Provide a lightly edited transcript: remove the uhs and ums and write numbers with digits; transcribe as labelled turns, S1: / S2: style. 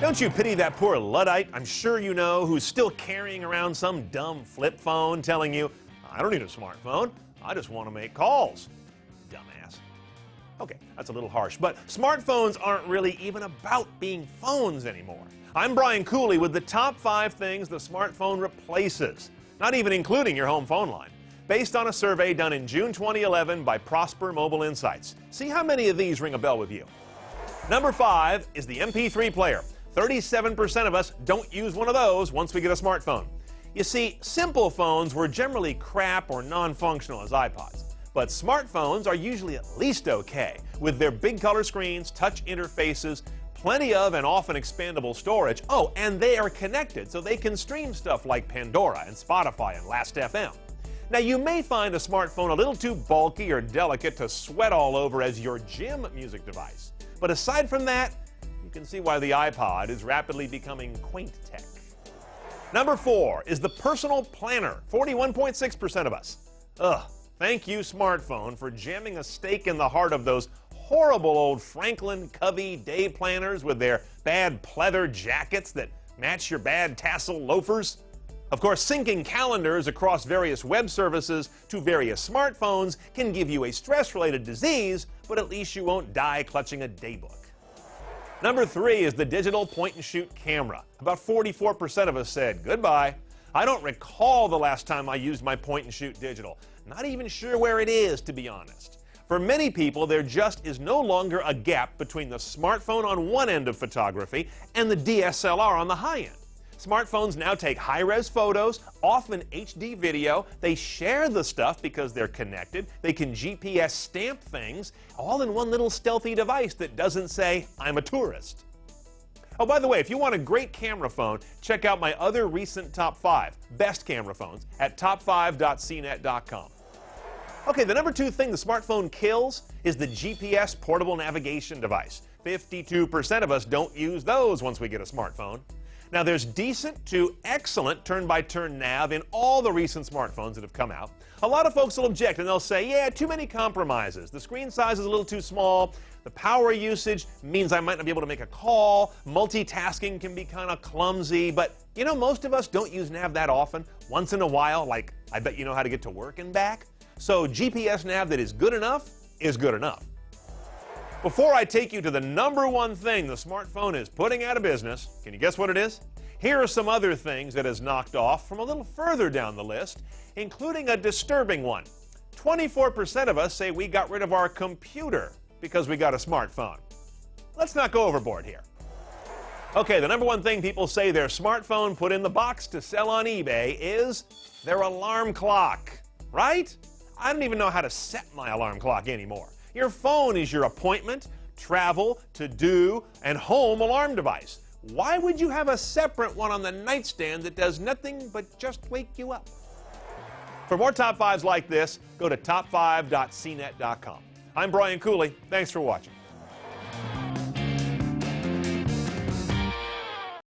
S1: Don't you pity that poor Luddite, I'm sure you know, who's still carrying around some dumb flip phone telling you, I don't need a smartphone, I just want to make calls. Dumbass. Okay, that's a little harsh, but smartphones aren't really even about being phones anymore. I'm Brian Cooley with the top 5 things the smartphone replaces, not even including your home phone line, based on a survey done in June 2011 by Prosper Mobile Insights. See how many of these ring a bell with you. Number 5 is the MP3 player. 37% of us don't use one of those once we get a smartphone. You see, simple phones were generally crap or non-functional as iPods. But smartphones are usually at least okay, with their big color screens, touch interfaces, plenty of and often expandable storage. Oh, and they are connected, so they can stream stuff like Pandora and Spotify and Last.fm. Now, you may find a smartphone a little too bulky or delicate to sweat all over as your gym music device. But aside from that, you can see why the iPod is rapidly becoming quaint tech. Number 4 is the personal planner, 41.6% of us. Ugh, thank you, smartphone, for jamming a stake in the heart of those horrible old Franklin Covey day planners with their bad pleather jackets that match your bad tassel loafers. Of course, syncing calendars across various web services to various smartphones can give you a stress-related disease, but at least you won't die clutching a daybook. Number 3 is the digital point-and-shoot camera. About 44% of us said goodbye. I don't recall the last time I used my point-and-shoot digital. Not even sure where it is, to be honest. For many people, there just is no longer a gap between the smartphone on one end of photography and the DSLR on the high end. Smartphones now take high-res photos, often HD video. They share the stuff because they're connected. They can GPS stamp things, all in one little stealthy device that doesn't say, I'm a tourist. Oh, by the way, if you want a great camera phone, check out my other recent top 5 best camera phones at top5.cnet.com. Okay, the number 2 thing the smartphone kills is the GPS portable navigation device. 52% of us don't use those once we get a smartphone. Now, there's decent to excellent turn-by-turn nav in all the recent smartphones that have come out. A lot of folks will object and they'll say, yeah, too many compromises. The screen size is a little too small. The power usage means I might not be able to make a call. Multitasking can be kind of clumsy. But, you know, most of us don't use nav that often. Once in a while, like, I bet you know how to get to work and back. So GPS nav that is good enough is good enough. Before I take you to the number 1 thing the smartphone is putting out of business, can you guess what it is? Here are some other things it has knocked off from a little further down the list, including a disturbing one. 24% of us say we got rid of our computer because we got a smartphone. Let's not go overboard here. Okay, the number 1 thing people say their smartphone put in the box to sell on eBay is their alarm clock, right? I don't even know how to set my alarm clock anymore. Your phone is your appointment, travel, to-do, and home alarm device. Why would you have a separate one on the nightstand that does nothing but just wake you up? For more top 5s like this, go to top5.cnet.com. I'm Brian Cooley. Thanks for watching.